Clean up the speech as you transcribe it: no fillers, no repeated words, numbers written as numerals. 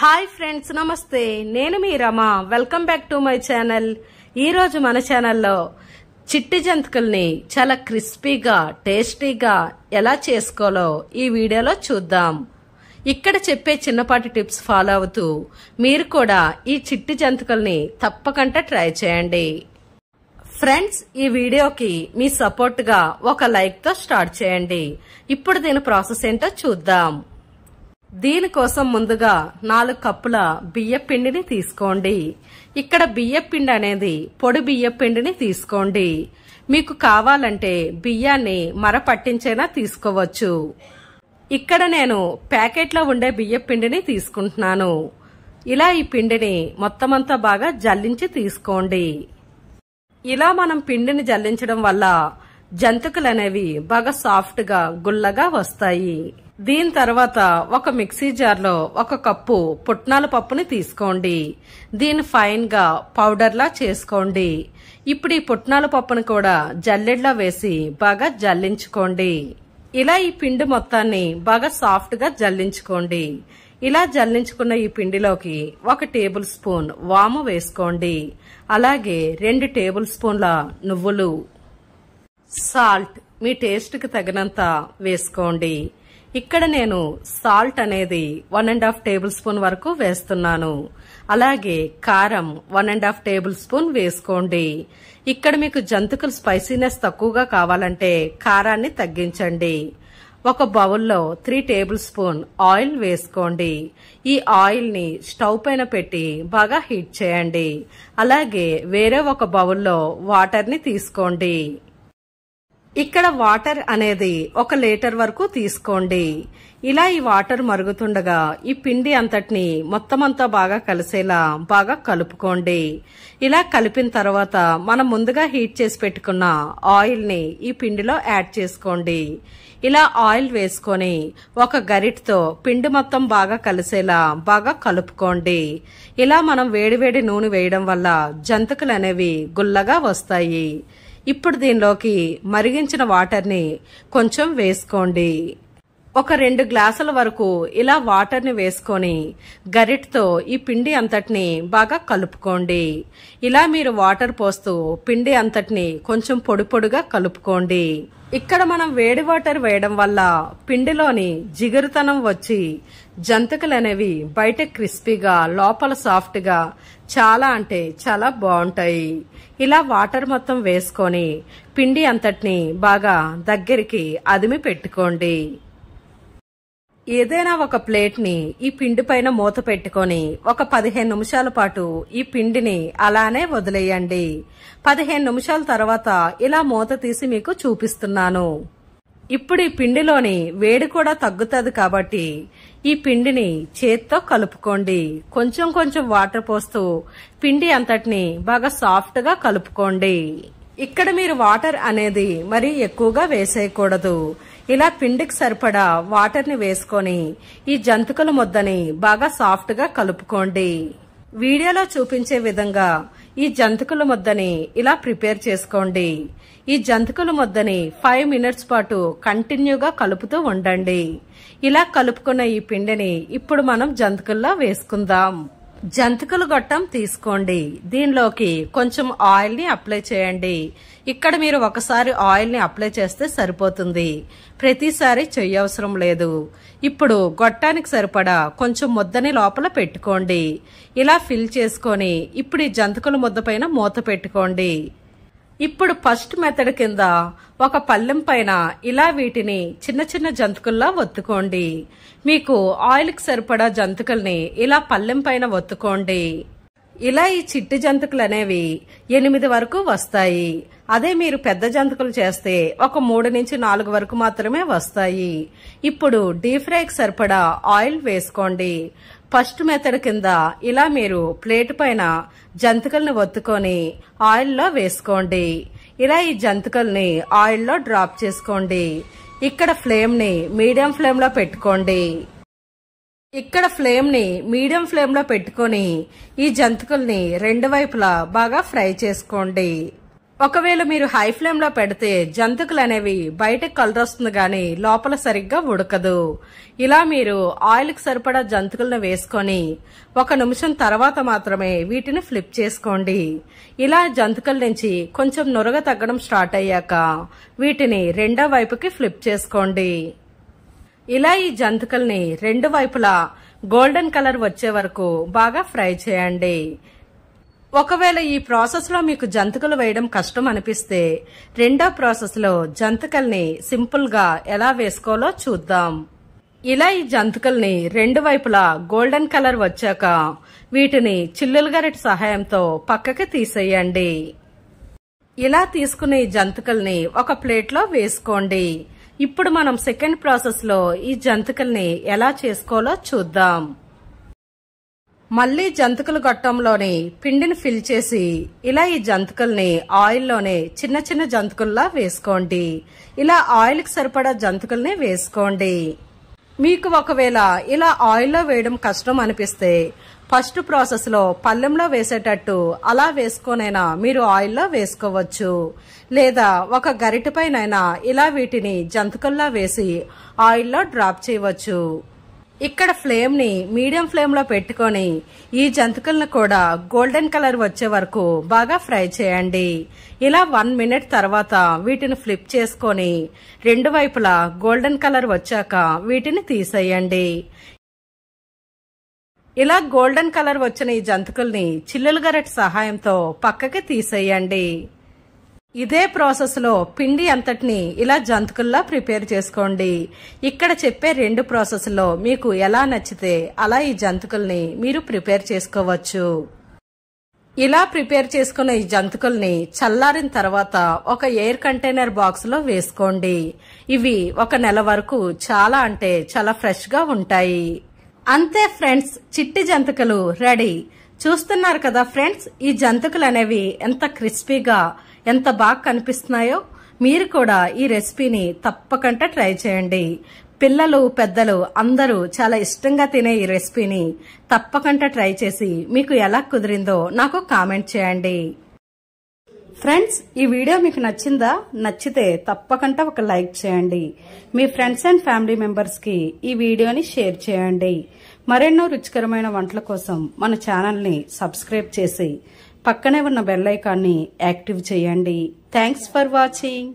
Hi friends, నమస్తే. నేను మీ Rama. Welcome back to my channel. ఈ రోజు మన ఛానల్లో చిట్టి జంతికల్ని చాలా క్రిస్పీగా టేస్టీగా ఎలా చేసుకోవాలో ఈ వీడియోలో చూద్దాం. ఇక్కడ చెప్పే చిన్నపాటి టిప్స్ ఫాలో అవుతూ మీరు కూడా ఈ చిట్టి జంతికల్ని తప్పకుండా ట్రై చేయండి. ఫ్రెండ్స్, ఈ వీడియోకి మీ సపోర్ట్ గా ఒక లైక్ తో స్టార్ట్ చేయండి. ఇప్పుడు దీని ప్రాసెస్ ఏంటో చూద్దాం. దీనికోసం ముందుగా 4 కప్పుల బియ్యపిండిని తీసుకోండి. ఇక్కడ బియ్యపిండి అనేది పొడి బియ్యపిండిని తీసుకోండి. మీకు కావాలంటే బియ్యాన్ని మర పట్టించైనా తీసుకోవచ్చు. ఇక్కడ నేను ప్యాకెట్లో ఉండే బియ్యపిండిని తీసుకుంటున్నాను. ఇలా ఈ పిండిని మొత్తమంతా బాగా జల్లించి తీసుకోండి. ఇలా మనం పిండిని జల్లించడం వల్ల జంతికలు అనేవి బాగా సాఫ్ట్ గా గుల్లగా వస్తాయి. దీని తర్వాత ఒక మిక్సీ జార్ లో 1 కప్పు పుట్నాల పప్పుని తీసుకోండి. దీన్ని ఫైన్ గా పౌడర్ లా చేసుకోండి. ఇప్పుడు ఈ పుట్నాల పప్పుని కూడా జల్లెడలో వేసి బాగా జల్లించుకోండి. ఇలా ఈ పిండి మొత్తాన్ని బాగా సాఫ్ట్ గా జల్లించుకోండి. ఇలా జల్లించుకున్న ఈ పిండిలోకి 1 టేబుల్ స్పూన్ వాము వేసుకోండి. అలాగే 2 టేబుల్ స్పూన్ల నువ్వులు, సాల్ట్ మీ టేస్ట్ కి తగినంత వేసుకోండి. ఇక్కడ నేను సాల్ట్ అనేది 1.5 టేబుల్ స్పూన్ వరకు వేస్తున్నాను. అలాగే కారం 1.5 టేబుల్ స్పూన్ వేసుకోండి. ఇక్కడ మీకు జంతికలు స్పైసీనెస్ తక్కువగా కావాలంటే కారాన్ని తగ్గించండి. ఒక బౌల్లో 3 టేబుల్ స్పూన్ ఆయిల్ వేసుకోండి. ఈ ఆయిల్ ని స్టవ్ పైన పెట్టి బాగా హీట్ చేయండి. అలాగే వేరే ఒక బౌల్లో వాటర్ ని తీసుకోండి. ఇక్కడ వాటర్ అనేది 1 లీటర్ వరకు తీసుకోండి. ఇలా ఈ వాటర్ మరుగుతుండగా ఈ పిండి అంతటిని మొత్తమంతా బాగా కలిసేలా బాగా కలుపుకోండి. ఇలా కలిపిన తర్వాత మనం ముందుగా హీట్ చేసి పెట్టుకున్న ఆయిల్ ని ఈ పిండిలో యాడ్ చేసుకోండి. ఇలా ఆయిల్ వేసుకొని ఒక గరిటతో పిండి మొత్తం బాగా కలిసేలా బాగా కలుపుకోండి. ఇలా మనం వేడివేడి నూనె వేయడం వల్ల జంతికలు అనేవి గుల్లగా వస్తాయి. ఇప్పుడు దీనిలోకి మరిగించిన వాటర్ ని కొంచెం వేసుకోండి. ఒక 2 గ్లాసుల వరకు ఇలా వాటర్ ని వేసుకొని గరిటతో ఈ పిండి అంతటిని బాగా కలుపుకోండి. ఇలా మీరు వాటర్ పోస్తూ పిండి అంతటిని కొంచెం పొడి పొడిగా కలుపుకోండి. ఇక్కడ మనం వేడి వాటర్ వేయడం వల్ల పిండిలోని జిగురుతనం వచ్చి జంతికలు అనేవి బయట క్రిస్పీగా లోపల సాఫ్ట్ గా చాలా అంటే చాలా బాగుంటాయి. ఇలా వాటర్ మొత్తం వేసుకొని పిండి అంతటిని బాగా దగ్గరికి అదిమి పెట్టుకోండి. ఏదైనా ఒక ప్లేట్ ని ఈ పిండి పైన మూత పెట్టుకొని ఒక 15 నిమిషాల పాటు ఈ పిండిని అలానే వదిలేయండి. 15 నిమిషాల తర్వాత ఇలా మూత తీసి మీకు చూపిస్తున్నాను. ఇప్పుడు ఈ పిండిలోని వేడి కూడా తగ్గుతుంది కాబట్టి ఈ పిండిని చేత్తో కలుపుకోండి. కొంచెం కొంచెం వాటర్ పోస్తూ పిండి అంతటిని బాగా సాఫ్ట్ గా కలుపుకోండి. ఇక్కడ మీరు వాటర్ అనేది మరీ ఎక్కువగా వేసేయకూడదు. ఇలా పిండికి సరిపడా వాటర్ ని వేసుకొని ఈ జంతికల ముద్దని బాగా సాఫ్ట్ గా కలుపుకోండి. వీడియోలో చూపించే విధంగా ఈ జంతికల ముద్దని ఇలా ప్రిపేర్ చేసుకోండి. ఈ జంతికల ముద్దని 5 మినిట్స్ పాటు కంటిన్యూగా కలుపుతూ ఉండండి. ఇలా కలుపుకున్న ఈ పిండిని ఇప్పుడు మనం జంతికల్లో వేసుకుందాం. జంతికల గొట్టం తీసుకోండి. దీనిలోకి కొంచెం ఆయిల్ ని అప్లై చేయండి. ఇక్కడ మీరు ఒకసారి ఆయిల్ ని అప్లై చేస్తే సరిపోతుంది. ప్రతిసారి చెయ్యవసరం లేదు. ఇప్పుడు గొట్టానికి సరిపడా కొంచెం ముద్దని లోపల పెట్టుకోండి. ఇలా ఫిల్ చేసుకొని ఇప్పుడు ఈ జంతికల ముద్ద పైన మూత పెట్టుకోండి. ఇప్పుడు ఫస్ట్ మెథడ్ కింద ఒక పళ్ళెం పైన ఇలా వీటిని చిన్న చిన్న జంతికల్లా ఒత్తుకోండి. మీకు ఆయిల్ కి సరిపడా జంతికల్ని ఇలా పళ్ళెం పైన ఒత్తుకోండి. ఇలా ఈ చిట్టి జంతికలు అనేవి 8 వరకు వస్తాయి. అదే మీరు పెద్ద జంతికలు చేస్తే ఒక 3 నుంచి 4 వరకు మాత్రమే వస్తాయి. ఇప్పుడు డీప్ ఫ్రైకి సరిపడా ఆయిల్ వేసుకోండి. ఫస్ట్ మెథడ్ కింద ఇలా మీరు ప్లేట్ పైన జంతికల్ని ఒత్తుకొని ఆయిల్లో వేసుకోండి. ఇలా ఈ జంతికల్ని ఆయిల్లో డ్రాప్ చేసుకోండి. ఇక్కడ ఫ్లేమ్ ని మీడియం ఫ్లేమ్ లో పెట్టుకోండి. ఇక్కడ ఫ్లేమ్ ని మీడియం ఫ్లేమ్ లో పెట్టుకొని ఈ జంతికల్ని 2 వైపులా బాగా ఫ్రై చేసుకోండి. ఒకవేళ మీరు హై ఫ్లేమ్ లో పెడితే జంతికలు అనేవి బయటకు కలర్ వస్తుంది గాని లోపల సరిగ్గా ఉడకదు. ఇలా మీరు ఆయిల్ కి సరిపడా జంతికలను వేసుకొని 1 నిమిషం తర్వాత మాత్రమే వీటిని ఫ్లిప్ చేసుకోండి. ఇలా జంతికల నుంచి కొంచెం నురగ తగ్గడం స్టార్ట్ అయ్యాక వీటిని రెండో వైపుకి ఫ్లిప్ చేసుకోండి. ఇలా ఈ జంతికల్ని రెండు వైపులా గోల్డెన్ కలర్ వచ్చే వరకు బాగా ఫ్రై చేయండి. ఒకవేళ ఈ ప్రాసెస్ లో మీకు జంతికలు వేయడం కష్టం అనిపిస్తే రెండో ప్రాసెస్ లో జంతికల్ని సింపుల్ గా ఎలా వేసుకోవాలో చూద్దాం. ఇలా ఈ జంతికల్ని రెండు వైపులా గోల్డెన్ కలర్ వచ్చాక వీటిని చిల్లుల గరిటె సహాయంతో పక్కకి తీసేయండి. ఇలా తీసుకున్న ఈ జంతికల్ని ఒక ప్లేట్ లో వేసుకోండి. ఇప్పుడు మనం సెకండ్ ప్రాసెస్ లో ఈ జంతికల్ని ఎలా చేసుకోవాలో చూద్దాం. మళ్లీ జంతికల గొట్టంలోని పిండిని ఫిల్ చేసి ఇలా ఈ జంతికల్ని ఆయిల్లోనే చిన్న చిన్న జంతికల్లా వేసుకోండి. ఇలా ఆయిల్ కి సరిపడా జంతికల్ని వేసుకోండి. మీకు ఒకవేళ ఇలా ఆయిల్లో వేయడం కష్టం అనిపిస్తే ఫస్ట్ ప్రాసెస్ లో పళ్ళెంలో వేసేటట్టు అలా వేసుకోనైనా మీరు ఆయిల్లో వేసుకోవచ్చు. లేదా ఒక గరిటెపైనైనా ఇలా వీటిని జంతికల్లా వేసి ఆయిల్లో డ్రాప్ చేయవచ్చు. ఇక్కడ ఫ్లేమ్ ని మీడియం ఫ్లేమ్ లో పెట్టుకొని ఈ జంతికలను కూడా గోల్డెన్ కలర్ వచ్చే వరకు బాగా ఫ్రై చేయండి. ఇలా 1 మినిట్ తర్వాత వీటిని ఫ్లిప్ చేసుకొని రెండు వైపులా గోల్డెన్ కలర్ వచ్చాక వీటిని తీసేయండి. ఇలా గోల్డెన్ కలర్ వచ్చిన ఈ జంతికల్ని చిల్లుల గరిటె సహాయంతో పక్కకి తీసేయండి. ఇదే ప్రాసెస్ లో పిండి అంతటిని ఇలా జంతికల్లా ప్రిపేర్ చేసుకోండి. ఇక్కడ చెప్పే రెండు ప్రాసెస్ లో మీకు ఎలా నచ్చితే అలా ఈ జంతికల్ని మీరు ప్రిపేర్ చేసుకోవచ్చు. ఇలా ప్రిపేర్ చేసుకున్న ఈ జంతికల్ని చల్లారిన తర్వాత ఒక ఎయిర్ కంటైనర్ బాక్స్ లో వేసుకోండి. ఇవి 1 నెల వరకు చాలా ఫ్రెష్ గా ఉంటాయి. అంతే ఫ్రెండ్స్, చిట్టి జంతికలు రెడీ. చూస్తున్నారు కదా ఫ్రెండ్స్, ఈ జంతికలు అనేవి ఎంత క్రిస్పీగా ఎంత బాగా కనిపిస్తున్నాయో. మీరు కూడా ఈ రెసిపీని తప్పకుండా ట్రై చేయండి. పిల్లలు పెద్దలు అందరూ చాలా ఇష్టంగా తినే ఈ రెసిపీని తప్పకుండా ట్రై చేసి మీకు ఎలా కుదిరిందో నాకు కామెంట్ చేయండి. ఫ్రెండ్స్, ఈ వీడియో మీకు నచ్చిందా? నచ్చితే తప్పకుండా ఒక లైక్ చేయండి. మీ ఫ్రెండ్స్ అండ్ ఫ్యామిలీ మెంబర్స్ కి ఈ వీడియోని షేర్ చేయండి. మరెన్నో రుచికరమైన వంటల కోసం మన ఛానల్ ని సబ్స్క్రైబ్ చేసి పక్కనే ఉన్న బెల్ ఐకాన్ని యాక్టివ్ చేయండి. Thanks for watching.